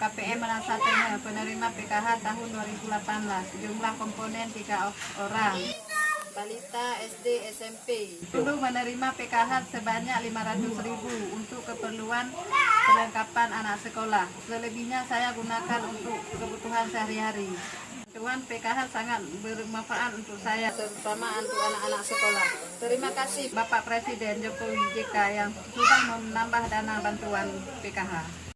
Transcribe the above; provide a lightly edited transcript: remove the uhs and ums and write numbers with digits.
KPM merasa penerima PKH tahun 2018. Jumlah komponen 3 orang. Balita SD SMP. Dulu menerima PKH sebanyak 500.000 untuk keperluan perlengkapan anak sekolah. Selebihnya saya gunakan untuk kebutuhan sehari-hari. Bantuan PKH sangat bermanfaat untuk saya, terutama untuk anak-anak sekolah. Terima kasih Bapak Presiden Jokowi JK yang sudah menambah dana bantuan PKH.